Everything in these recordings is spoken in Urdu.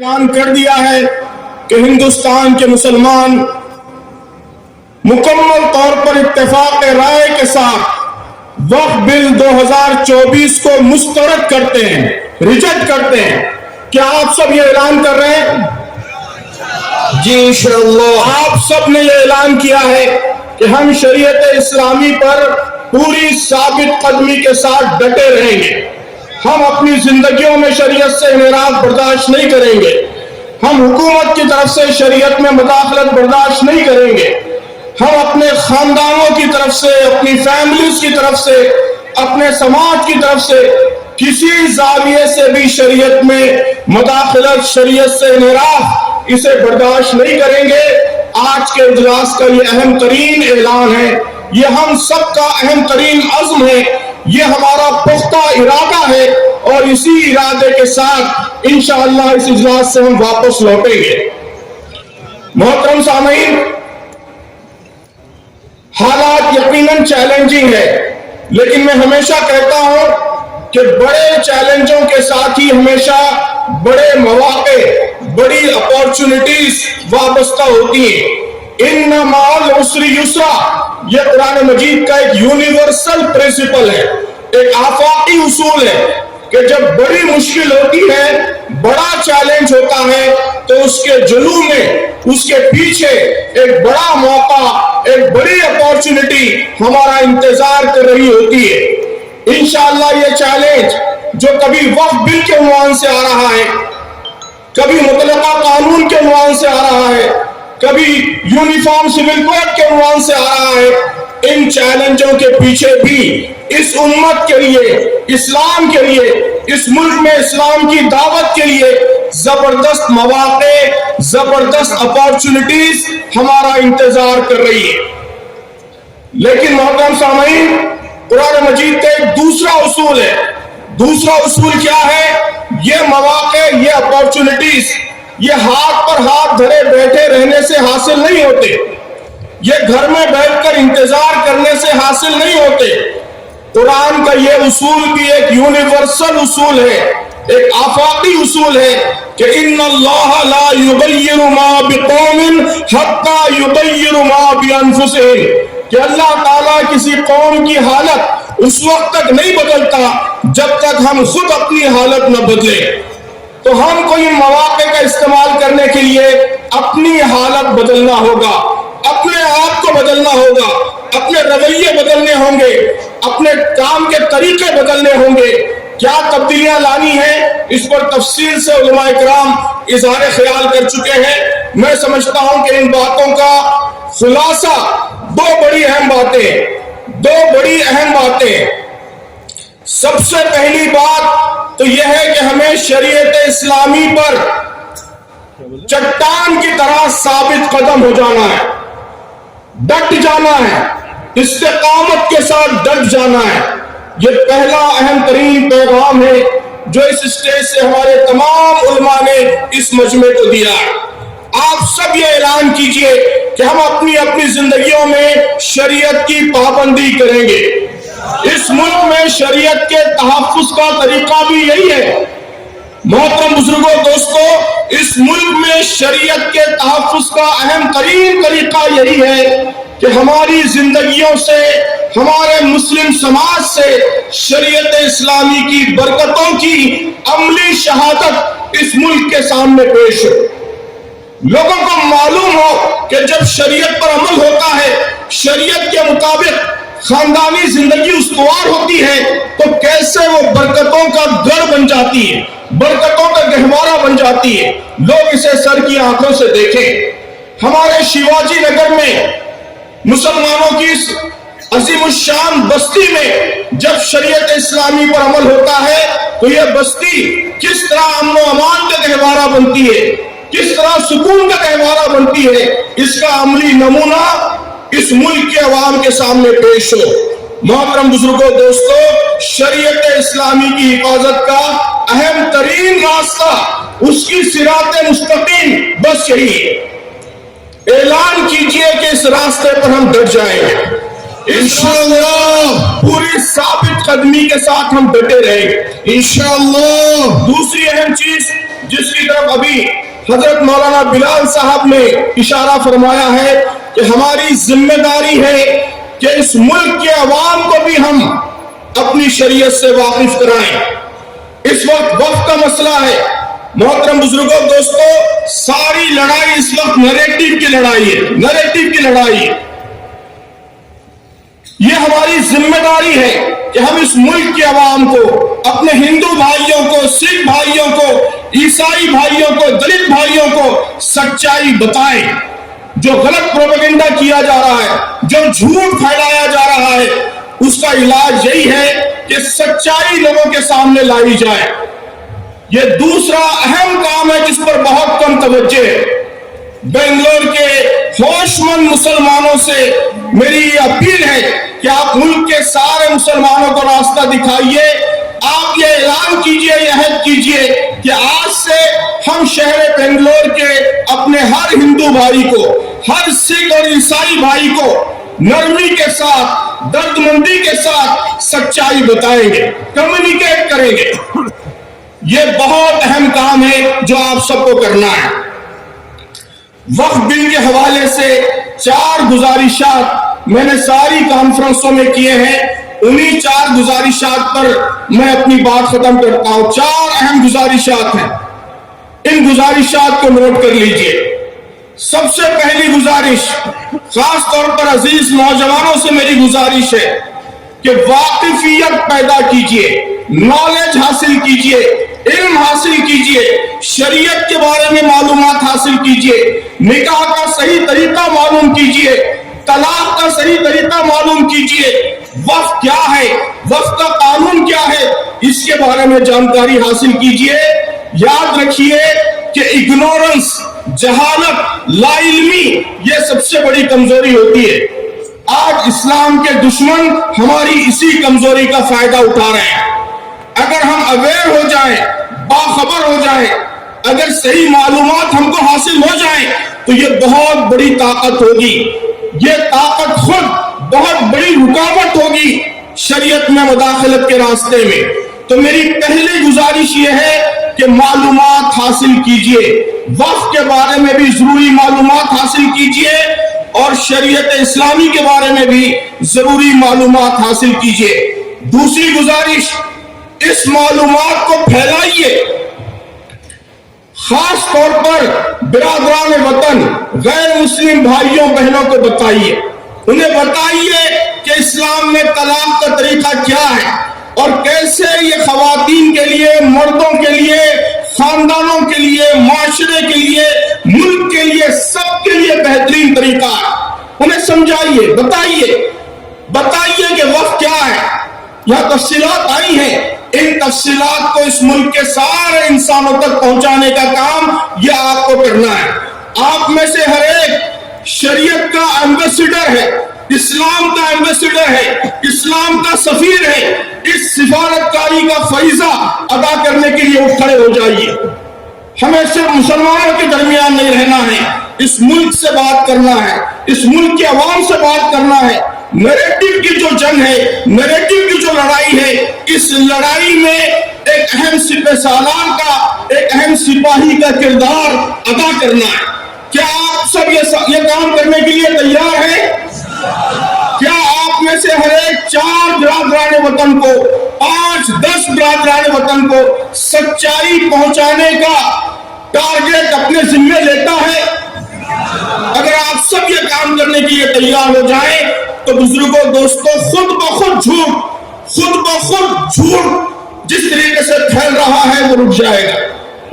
اعلان کر دیا ہے کہ ہندوستان کے مسلمان مکمل طور پر اتفاق رائے کے ساتھ وقف بل 2024 کو مسترد کرتے ہیں، ریجیکٹ کرتے ہیں۔ کیا آپ سب یہ اعلان کر رہے ہیں؟ جی انشاءاللہ آپ سب نے یہ اعلان کیا ہے کہ ہم شریعت اسلامی پر پوری ثابت قدمی کے ساتھ ڈٹے رہیں گے۔ ہم اپنی زندگیوں میں شریعت سے انحراف برداشت نہیں کریں گے۔ ہم حکومت کی طرف سے شریعت میں مداخلت برداشت نہیں کریں گے۔ ہم اپنے خاندانوں کی طرف سے، اپنی فیملیز کی طرف سے، اپنے سماج کی طرف سے کسی زاویے سے بھی شریعت میں مداخلت، شریعت سے انحراف اسے برداشت نہیں کریں گے۔ آج کے اجلاس کا یہ اہم ترین اعلان ہے، یہ ہم سب کا اہم ترین عزم ہے، یہ ہمارا پختہ ارادہ ہے، اور اسی ارادے کے ساتھ انشاءاللہ اس اجلاس سے ہم واپس لوٹیں گے۔ محترم سامعین، حالات یقیناً چیلنجنگ ہے، لیکن میں ہمیشہ کہتا ہوں کہ بڑے چیلنجوں کے ساتھ ہی ہمیشہ بڑے مواقع، بڑی اپارچونٹیز وابستہ ہوتی ہیں۔ ان مع العسر یسرا، یہ قرآن مجید کا ایک یونیورسل پرنسپل ہے، ایک آفاقی اصول ہے کہ جب بڑی مشکل ہوتی ہے، بڑا چیلنج ہوتا ہے، تو اس کے جلو میں، اس کے پیچھے ایک بڑا موقع، ایک بڑی اپارچونٹی ہمارا انتظار کر رہی ہوتی ہے۔ انشاءاللہ یہ چیلنج جو کبھی وقف بل کے عنوان سے آ رہا ہے، کبھی مطلقہ قانون کے عنوان سے آ رہا ہے، کبھی یونیفارم سول کوڈ کے عنوان سے آ رہا ہے، ان چیلنجوں کے پیچھے بھی اس امت کے لیے، اسلام کے لیے، اس ملک میں اسلام کی دعوت کے لیے زبردست مواقع، زبردست اپارچونٹیز ہمارا انتظار کر رہی ہے۔ لیکن محترم سامعین، قرآن مجید کا ایک دوسرا اصول ہے۔ دوسرا اصول کیا ہے؟ یہ مواقع، یہ اپارچونٹیز، یہ ہاتھ پر ہاتھ دھرے بیٹھے رہنے سے حاصل نہیں ہوتے، یہ گھر میں بیٹھ کر انتظار کرنے سے حاصل نہیں ہوتے۔ قرآن کا یہ اصول بھی ایک یونیورسل اصول ہے، ایک آفاقی اصول ہے کہ ان اللہ لا یغیر ما بقوم حتی یغیر ما بانفسہم، کہ اللہ تعالیٰ کسی قوم کی حالت اس وقت تک نہیں بدلتا جب تک ہم خود اپنی حالت نہ بدلیں۔ تو ہم کو ان مواقع کا استعمال کرنے کے لیے اپنی حالت بدلنا ہوگا، اپنے آپ کو بدلنا ہوگا، اپنے رویے بدلنے ہوں گے، اپنے کام کے طریقے بدلنے ہوں گے۔ کیا تبدیلیاں لانی ہیں، اس پر تفصیل سے علماء کرام اظہار خیال کر چکے ہیں۔ میں سمجھتا ہوں کہ ان باتوں کا خلاصہ دو بڑی اہم باتیں۔ سب سے پہلی بات تو یہ ہے کہ ہمیں شریعت اسلامی پر چٹان کی طرح ثابت قدم ہو جانا ہے، ڈٹ جانا ہے، استقامت کے ساتھ ڈٹ جانا ہے۔ یہ پہلا اہم ترین پیغام ہے جو اس اسٹیج سے ہمارے تمام علماء نے اس مجمع کو دیا ہے۔ آپ سب یہ اعلان کیجئے کہ ہم اپنی اپنی زندگیوں میں شریعت کی پابندی کریں گے۔ اس ملک میں شریعت کے تحفظ کا طریقہ بھی یہی ہے۔ محترم بزرگوں، دوستو، اس ملک میں شریعت کے تحفظ کا اہم ترین طریقہ یہی ہے کہ ہماری زندگیوں سے، ہمارے مسلم سماج سے شریعت اسلامی کی برکتوں کی عملی شہادت اس ملک کے سامنے پیش ہو۔ لوگوں کو معلوم ہو کہ جب شریعت پر عمل ہوتا ہے، شریعت کے مطابق خاندانی زندگی استوار ہوتی ہے، تو کیسے وہ برکتوں کا گڑھ بن جاتی ہے، برکتوں کا گہوارہ بن جاتی ہے۔ لوگ اسے سر کی آنکھوں سے دیکھیں۔ ہمارے شیواجی نگر میں مسلمانوں کی اس عظیم الشان بستی میں جب شریعت اسلامی پر عمل ہوتا ہے تو یہ بستی کس طرح امن و امان کا گہوارہ بنتی ہے، کس طرح سکون کا گہوارہ بنتی ہے، اس کا عملی نمونہ اس ملک کے عوام کے سامنے پیش ہو۔ محترم بزرگوں، دوستو، شریعت اسلامی کی حفاظت کا اہم ترین راستہ، اس کی صراط مستقیم بس یہی ہے۔ اعلان کیجئے کہ اس راستے پر ہم ڈٹ جائیں گے، انشاءاللہ پوری ثابت قدمی کے ساتھ ہم ڈٹے رہیں گے، انشاءاللہ۔ دوسری اہم چیز جس کی طرف ابھی حضرت مولانا بلال صاحب نے اشارہ فرمایا ہے کہ ہماری ذمہ داری ہے کہ اس ملک کے عوام کو بھی ہم اپنی شریعت سے واقف کرائیں۔ اس وقت کا مسئلہ ہے محترم بزرگوں دوستو، ساری لڑائی اس وقت نیریٹو کی لڑائی ہے۔ یہ ہماری ذمہ داری ہے کہ ہم اس ملک کے عوام کو، اپنے ہندو بھائیوں کو، سکھ بھائیوں کو، عیسائی بھائیوں کو، دلت بھائیوں کو سچائی بتائیں۔ جو غلط پروپیگنڈا کیا جا رہا ہے، جو جھوٹ پھیلایا جا رہا ہے، اس کا علاج یہی ہے کہ سچائی لوگوں کے سامنے لائی جائے۔ یہ دوسرا اہم کام ہے جس پر بہت کم توجہ ہے۔ بنگلور کے ہوش مند مسلمانوں سے میری یہ اپیل ہے کہ آپ ملک کے سارے مسلمانوں کو راستہ دکھائیے۔ آپ یہ اعلان کیجئے، یہ عہد کیجئے کہ آج سے ہم شہر بنگلور کے اپنے ہر ہندو بھائی کو، ہر سکھ اور عیسائی بھائی کو نرمی کے ساتھ، درد مندی کے ساتھ سچائی بتائیں گے، کمیونیکیٹ کریں گے۔ یہ بہت اہم کام ہے جو آپ سب کو کرنا ہے۔ وقف بل کے حوالے سے 4 گزارشات میں نے ساری کانفرنسوں میں کیے ہیں، انہی 4 گزارشات پر میں اپنی بات ختم کرتا ہوں۔ 4 اہم گزارشات ہیں، ان گزارشات کو نوٹ کر لیجئے۔ سب سے پہلی گزارش، خاص طور پر عزیز نوجوانوں سے میری گزارش ہے کہ واقفیت پیدا کیجئے، نالج حاصل کیجئے، علم حاصل کیجئے، شریعت کے بارے میں معلومات حاصل کیجئے، نکاح کا صحیح طریقہ معلوم کیجئے، طلاق کا صحیح طریقہ معلوم کیجئے، وقف کیا ہے، وقف کا قانون کیا ہے، اس کے بارے میں جانکاری حاصل کیجئے۔ یاد رکھیے کہ اگنورنس، جہالت، لا علمی یہ سب سے بڑی کمزوری ہوتی ہے۔ آج اسلام کے دشمن ہماری اسی کمزوری کا فائدہ اٹھا رہے ہیں۔ اگر ہم اویئر ہو جائیں، باخبر ہو جائیں، اگر صحیح معلومات ہم کو حاصل ہو جائیں تو یہ بہت بڑی طاقت ہوگی۔ یہ طاقت خود بہت بڑی رکاوٹ ہوگی شریعت میں مداخلت کے راستے میں۔ تو میری پہلی گزارش یہ ہے کہ معلومات حاصل کیجئے، وقف کے بارے میں بھی ضروری معلومات حاصل کیجئے اور شریعت اسلامی کے بارے میں بھی ضروری معلومات حاصل کیجئے۔ دوسری گزارش، اس معلومات کو پھیلائیے، خاص طور پر برادران وطن، غیر مسلم بھائیوں بہنوں کو بتائیے، انہیں بتائیے کہ اسلام میں طلاق کا طریقہ کیا ہے اور کیسے یہ خواتین کے لیے، مردوں کے لیے، خاندانوں کے لیے، معاشرے کے لیے، ملک کے لیے، سب کے لیے بہترین طریقہ ہے۔ انہیں سمجھائیے، بتائیے کہ وقت کیا ہے۔ یہاں تفصیلات آئی ہیں، ان تفصیلات کو اس ملک کے سارے انسانوں تک پہنچانے کا کام یہ آپ کو کرنا ہے۔ آپ میں سے ہر ایک شریعت کا ایمبیسیڈر ہے، اسلام کا ایمبیسیڈر ہے، اسلام کا سفیر ہے۔ اس سفارتکاری کا فریضہ ادا کرنے کے لیے اٹھ کھڑے ہو جائیے۔ ہمیں صرف مسلمانوں کے درمیان نہیں رہنا ہے، اس ملک سے بات کرنا ہے، اس ملک کے عوام سے بات کرنا ہے۔ نیریٹو کی جو جنگ ہے، نیریٹو کی جو لڑائی ہے، اس لڑائی میں ایک اہم سپہ سالار کا، ایک اہم سپاہی کا کردار ادا کرنا ہے۔ کیا آپ سب یہ کام کرنے کے لیے تیار ہیں؟ کیا آپ میں سے ہر ایک 4 برادران وطن کو، 5-10 برادران وطن کو سچائی پہنچانے کا ٹارگیٹ اپنے ذمہ لیتا ہے؟ اگر آپ سب یہ کام کرنے کے لیے تیار ہو جائیں تو بزرگوں دوستوں، خود بخود جھوٹ جس طریقے سے پھیل رہا ہے وہ رک جائے گا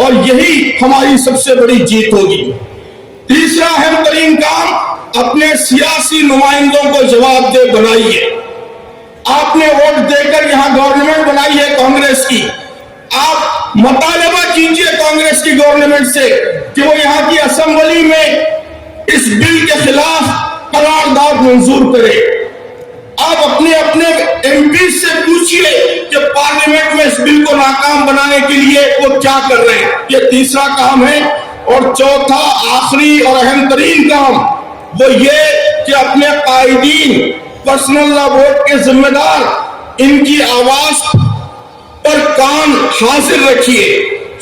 اور یہی ہماری سب سے بڑی جیت ہوگی۔ تیسرا اہم ترین کام، اپنے سیاسی نمائندوں کو جواب دہ بنائیے۔ آپ نے ووٹ دے کر یہاں گورنمنٹ بنائی ہے کانگریس کی، آپ مطالبہ کیجئے کانگریس کی گورنمنٹ سے کہ وہ یہاں کی اسمبلی میں اس بل کے خلاف قرارداد منظور کرے۔ آپ اپنے ایم پی سے پوچھئے کہ پارلیمنٹ میں اس بل کو ناکام بنانے کے لیے وہ کیا کر رہے ہیں۔ یہ تیسرا کام ہے۔ اور چوتھا، آخری اور اہم ترین کام وہ یہ کہ اپنے قائدین، پرسنل لا ووٹ کے ذمہ دار، ان کی آواز پر کان حاضر رکھیے،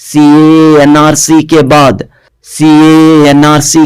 CAA-NRC